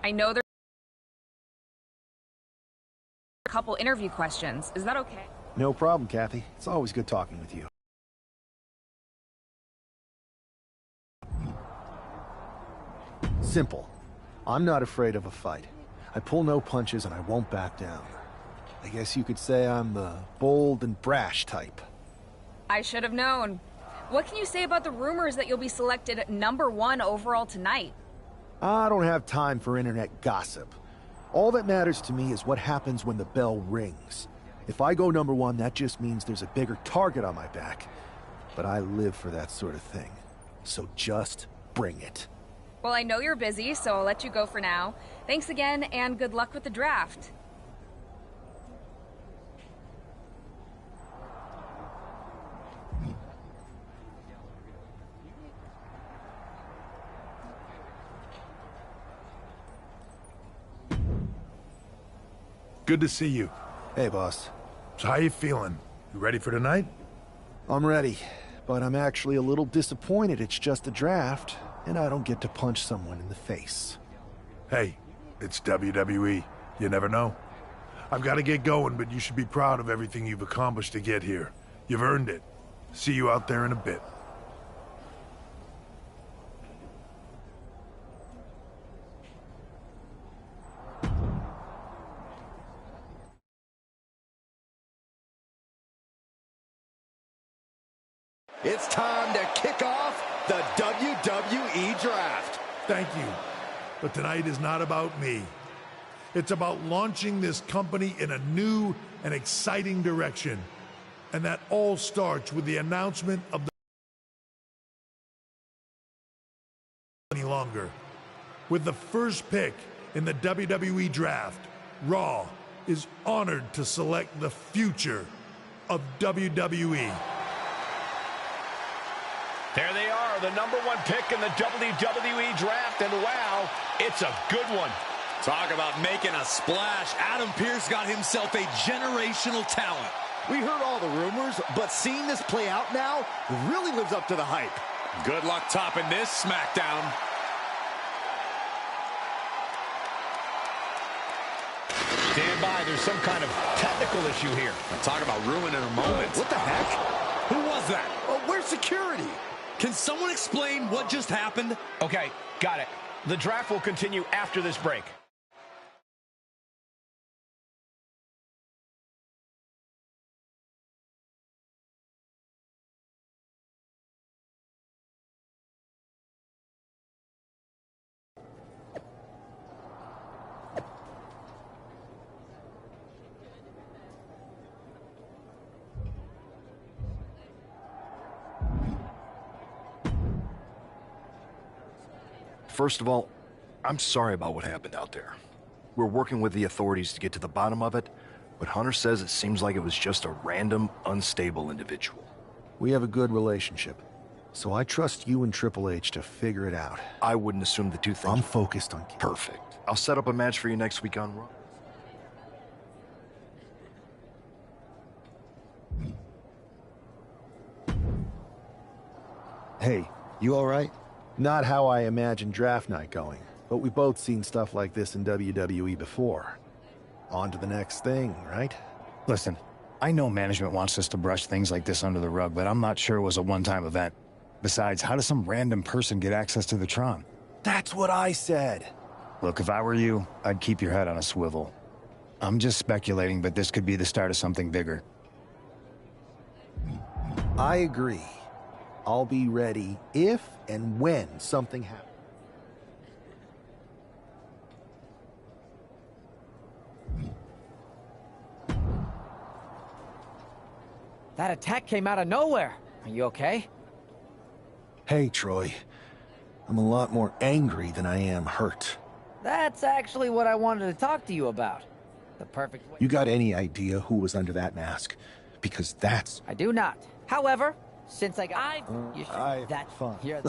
I know there's a couple interview questions. Is that okay? No problem, Kathy. It's always good talking with you. Simple. I'm not afraid of a fight. I pull no punches and I won't back down. I guess you could say I'm the bold and brash type. I should have known. What can you say about the rumors that you'll be selected #1 overall tonight? I don't have time for internet gossip. All that matters to me is what happens when the bell rings. If I go #1, that just means there's a bigger target on my back. But I live for that sort of thing. So just bring it. Well, I know you're busy, so I'll let you go for now. Thanks again, and good luck with the draft. Good to see you. Hey, boss. So how you feeling? You ready for tonight? I'm ready, but I'm actually a little disappointed it's just a draft, and I don't get to punch someone in the face. Hey, it's WWE. You never know. I've got to get going, but you should be proud of everything you've accomplished to get here. You've earned it. See you out there in a bit. It's time to kick off the WWE Draft. Thank you. But tonight is not about me. It's about launching this company in a new and exciting direction. And that all starts with the announcement of the any longer. With the first pick in the WWE Draft, Raw is honored to select the future of WWE. There they are, the #1 pick in the WWE Draft, and wow, it's a good one. Talk about making a splash. Adam Pearce got himself a generational talent. We heard all the rumors, but seeing this play out now really lives up to the hype. Good luck topping this SmackDown. Stand by, there's some kind of technical issue here. Talk about ruining a moment. What the heck? Who was that? Where's security? Can someone explain what just happened? Okay, got it. The draft will continue after this break. First of all, I'm sorry about what happened out there. We're working with the authorities to get to the bottom of it, but Hunter says it seems like it was just a random, unstable individual. We have a good relationship, so I trust you and Triple H to figure it out. I wouldn't assume the two things... I'm focused on... Perfect. I'll set up a match for you next week on Raw. Hey, you all right? Not how I imagined draft night going, but we've both seen stuff like this in WWE before. On to the next thing, right? Listen, I know management wants us to brush things like this under the rug, but I'm not sure it was a one-time event. Besides, how does some random person get access to the Tron? That's what I said. Look, if I were you, I'd keep your head on a swivel. I'm just speculating, but this could be the start of something bigger. I agree. I'll be ready if and when something happens. That attack came out of nowhere. Are you okay? Hey, Troy. I'm a lot more angry than I am hurt. That's actually what I wanted to talk to you about. The perfect way. You got any idea who was under that mask? Because that's... I do not. However, since I got... You should... That's fun. Here...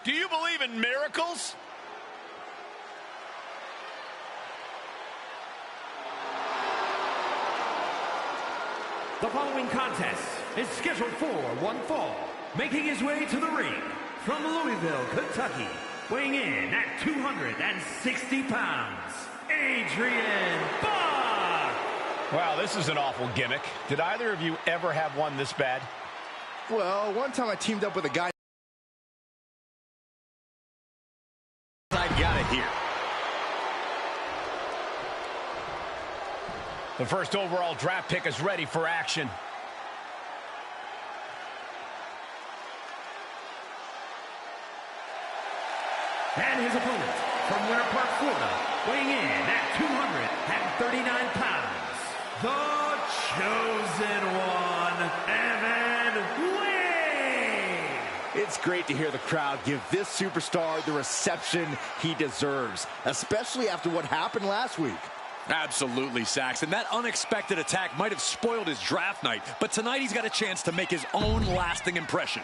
Do you believe in miracles? The following contest is scheduled for one fall. Making his way to the ring from Louisville, Kentucky, weighing in at 260 pounds, Adrian Buck! Wow, this is an awful gimmick. Did either of you ever have one this bad? Well, one time I teamed up with a guy. I got it here. The first overall draft pick is ready for action. And his opponent from Winter Park, Florida, weighing in at 239 pounds, the Chosen One, Evan Wing! It's great to hear the crowd give this superstar the reception he deserves, especially after what happened last week. Absolutely, Saxon. That unexpected attack might have spoiled his draft night, but tonight he's got a chance to make his own lasting impression.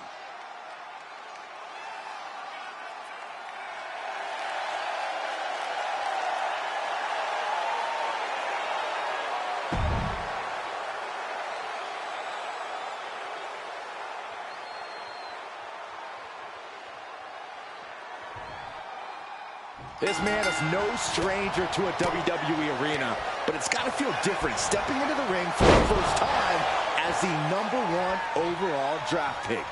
This man is no stranger to a WWE arena, but it's got to feel different stepping into the ring for the first time as the #1 overall draft pick.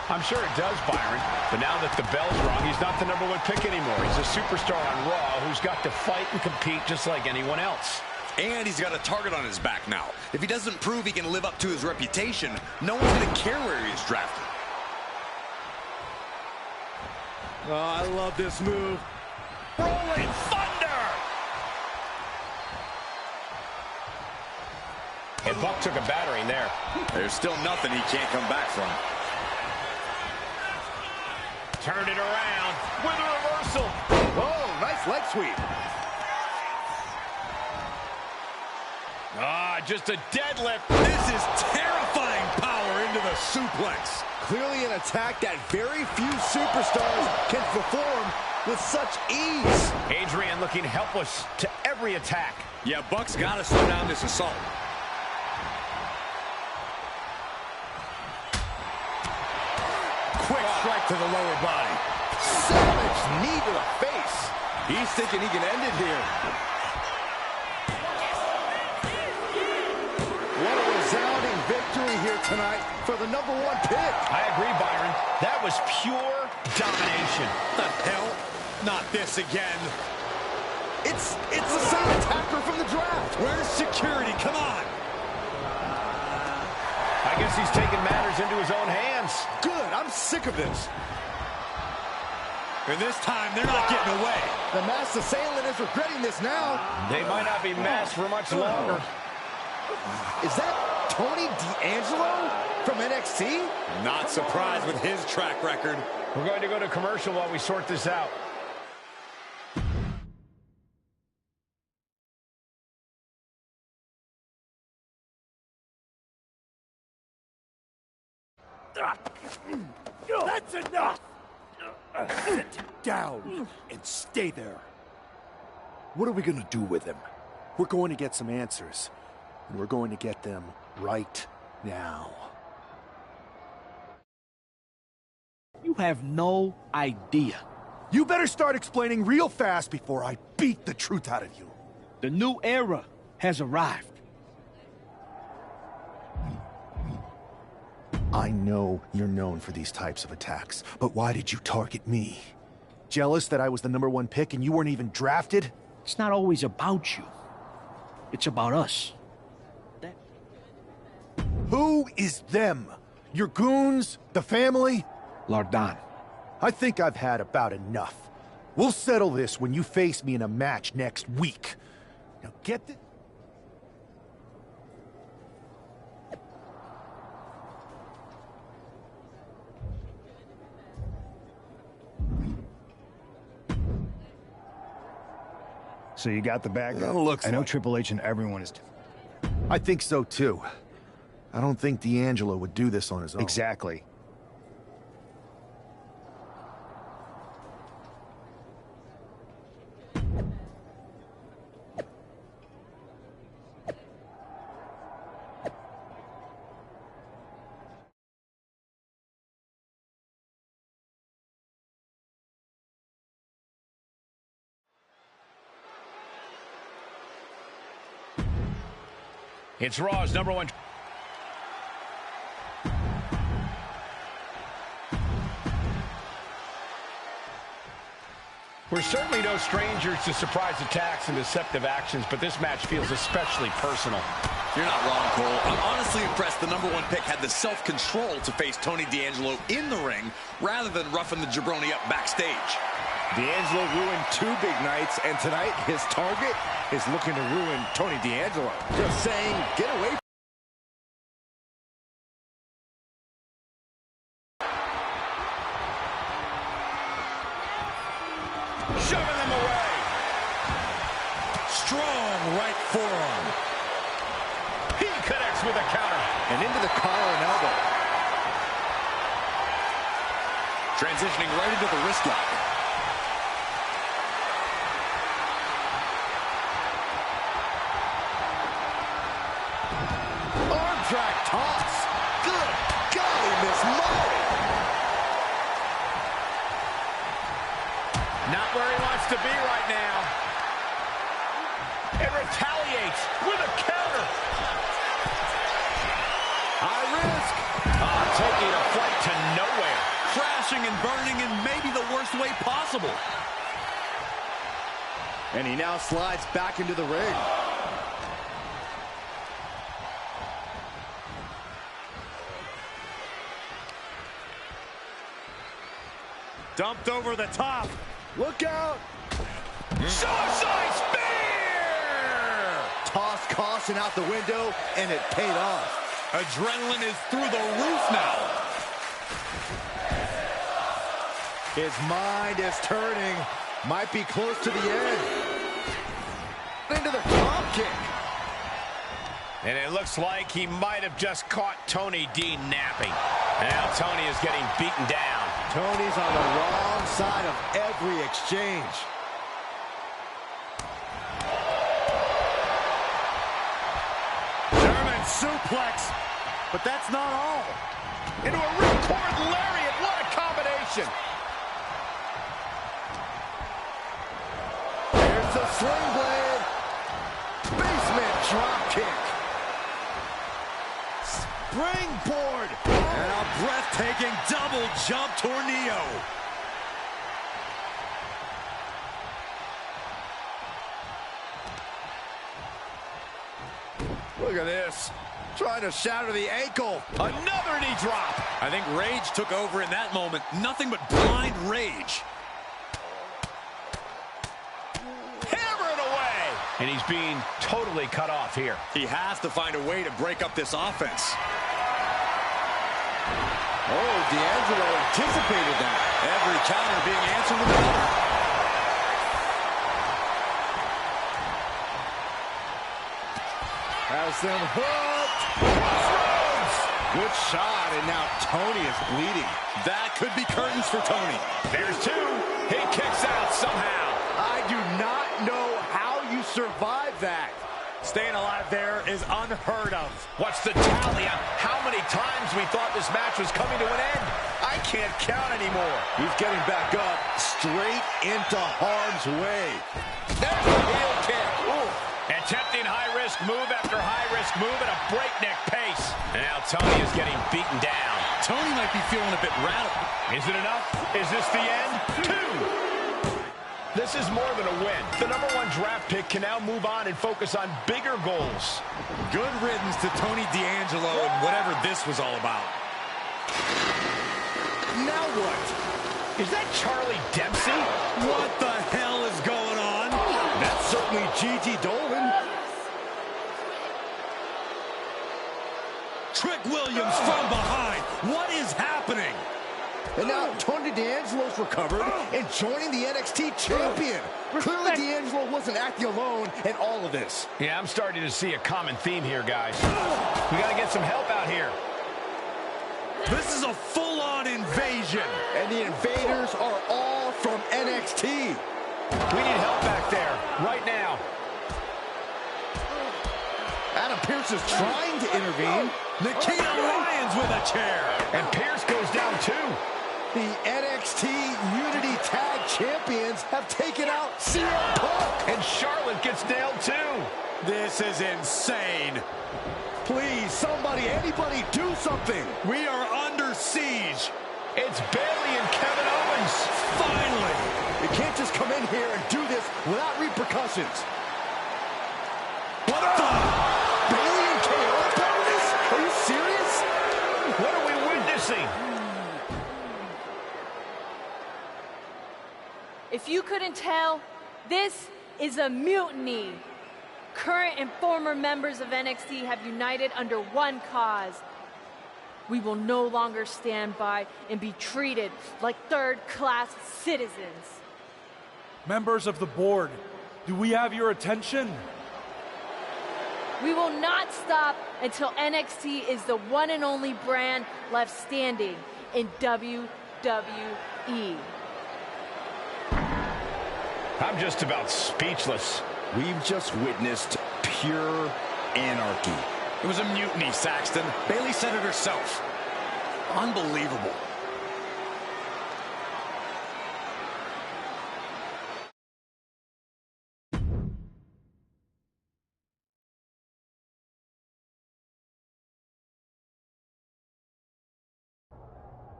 I'm sure it does, Byron, but now that the bell's rung, he's not the #1 pick anymore. He's a superstar on Raw who's got to fight and compete just like anyone else. And he's got a target on his back now. If he doesn't prove he can live up to his reputation, no one's going to care where he is drafted. Oh, I love this move. Rolling Thunder! And Buck took a battering there. There's still nothing he can't come back from. Turned it around with a reversal. Oh, nice leg sweep. Just a deadlift. This is terrifying power into the suplex. Clearly an attack that very few superstars can perform with such ease. Adrian looking helpless to every attack. Yeah, Buck's got to slow down this assault. Quick strike to the lower body. Savage knee to the face. He's thinking he can end it here. What a resounding victory here tonight for the #1 pick. I agree, Byron. That was pure domination. What the hell? Not this again. It's the same attacker from the draft. Where's security? Come on. I guess he's taking matters into his own hands. Good. I'm sick of this. And this time, they're not getting away. The masked assailant is regretting this now. They might not be masked for much longer. Is that Tony D'Angelo from NXT? Not surprised with his track record. We're going to go to commercial while we sort this out. That's enough! Sit down and stay there. What are we gonna do with him? We're going to get some answers, and we're going to get them right now. You have no idea. You better start explaining real fast before I beat the truth out of you. The new era has arrived. I know you're known for these types of attacks, but why did you target me? Jealous that I was the #1 pick and you weren't even drafted? It's not always about you. It's about us. Who is them? Your goons? The family? Lardan. I think I've had about enough. We'll settle this when you face me in a match next week. Now get the... So you got the bag? Looks I know like... Triple H and everyone is... I think so, too. I don't think D'Angelo would do this on his own. Exactly. It's Raw's #1. We're certainly no strangers to surprise attacks and deceptive actions, but this match feels especially personal. You're not wrong, Cole. I'm honestly impressed the #1 pick had the self-control to face Tony D'Angelo in the ring rather than roughing the jabroni up backstage. D'Angelo ruined 2 big nights, and tonight his target is looking to ruin Tony D'Angelo. Just saying, get away. Shoving them away. Strong right forearm. He connects with a counter. And into the collar and elbow. Transitioning right into the wrist lock. Arm drag toss. Good golly, Miss Molly. Not where he wants to be right now. It retaliates with a counter. High risk. Taking a flight to nowhere. Crashing and burning in maybe the worst way possible. And he now slides back into the ring. Dumped over the top. Look out. Suicide spear! Toss caution out the window, and it paid off. Adrenaline is through the roof now. His mind is turning. Might be close to the end. Into the drop kick. And it looks like he might have just caught Tony D napping. Now Tony is getting beaten down. Tony's on the wrong side of every exchange. German suplex. But that's not all. Into a ripcord lariat. What a combination. There's the sling blade. Basement drop kick. Springboard. And a breathtaking double jump tornado. Look at this. Trying to shatter the ankle. Another knee drop. I think rage took over in that moment. Nothing but blind rage. Hammer it away. And he's being totally cut off here. He has to find a way to break up this offense. Oh, D'Angelo anticipated that. Every counter being answered with another. Has them hooked. Crossroads. Good shot, and now Tony is bleeding. That could be curtains for Tony. There's 2. He kicks out somehow. I do not know how you survive that. Staying alive there is unheard of. What's the tally on how many times we thought this match was coming to an end? I can't count anymore. He's getting back up, straight into harm's way. There's the heel kick. Ooh. Attempting high-risk move after high-risk move at a breakneck pace. And now Tony is getting beaten down. Tony might be feeling a bit rattled. Is it enough? Is this the end? 2. This is more than a win. The #1 draft pick can now move on and focus on bigger goals. Good riddance to Tony D'Angelo and whatever this was all about. Now what? Is that Charlie Dempsey? What the hell is going on? That's certainly Gigi Dolan. Trick Williams from behind. What is happening? And now Tony D'Angelo's recovered and joining the NXT champion. Clearly D'Angelo wasn't acting alone in all of this. Yeah, I'm starting to see a common theme here, guys. We got to get some help out here. This is a full-on invasion. And the invaders are all from NXT. We need help back there, right now. Adam Pearce is trying to intervene. Nikita Lyons with a chair. And Pearce goes down too. The NXT Unity Tag Champions have taken out CM Punk. And Charlotte Charlotte gets nailed too. This is insane. Please, somebody, anybody, do something. We are under siege. It's Bayley and Kevin Owens. Finally. You can't just come in here and do this without repercussions. What the? Bayley and KO part of this? Are you serious? What are we witnessing? If you couldn't tell, this is a mutiny. Current and former members of NXT have united under one cause. We will no longer stand by and be treated like third-class citizens. Members of the board, do we have your attention? We will not stop until NXT is the one and only brand left standing in WWE. I'm just about speechless. We've just witnessed pure anarchy. It was a mutiny, Saxton. Bayley said it herself. Unbelievable.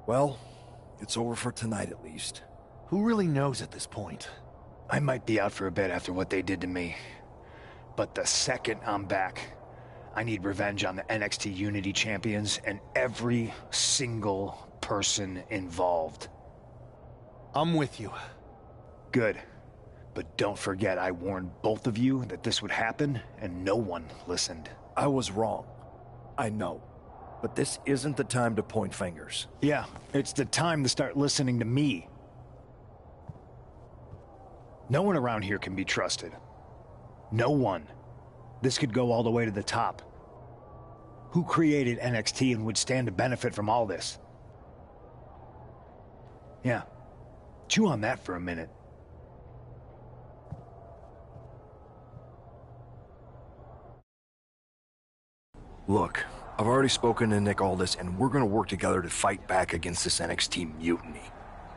Well, it's over for tonight at least. Who really knows at this point? I might be out for a bit after what they did to me. But the second I'm back, I need revenge on the NXT Unity Champions and every single person involved. I'm with you. Good. But don't forget I warned both of you that this would happen, and no one listened. I was wrong. I know. But this isn't the time to point fingers. Yeah, it's the time to start listening to me. No one around here can be trusted. No one. This could go all the way to the top. Who created NXT and would stand to benefit from all this? Yeah. Chew on that for a minute. Look, I've already spoken to Nick Aldis, and we're gonna work together to fight back against this NXT mutiny.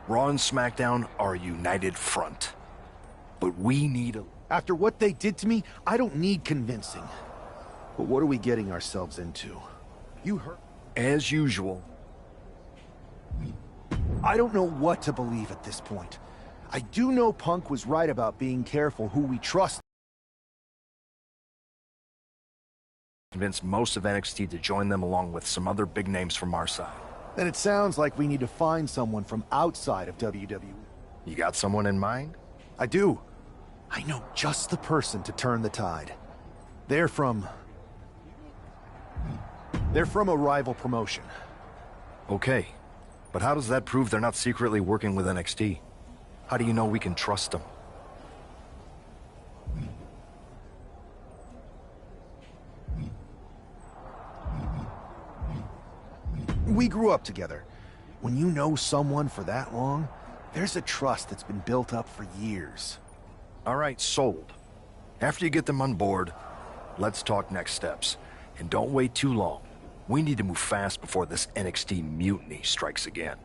Raw and SmackDown are a united front. But we need a... After what they did to me, I don't need convincing. But what are we getting ourselves into? You heard... As usual. I don't know what to believe at this point. I do know Punk was right about being careful who we trust. Convinced most of NXT to join them along with some other big names from our side. Then it sounds like we need to find someone from outside of WWE. You got someone in mind? I do. I know just the person to turn the tide. They're from a rival promotion. Okay, but how does that prove they're not secretly working with NXT? How do you know we can trust them? We grew up together. When you know someone for that long, there's a trust that's been built up for years. All right, sold. After you get them on board, let's talk next steps. And don't wait too long. We need to move fast before this NXT mutiny strikes again.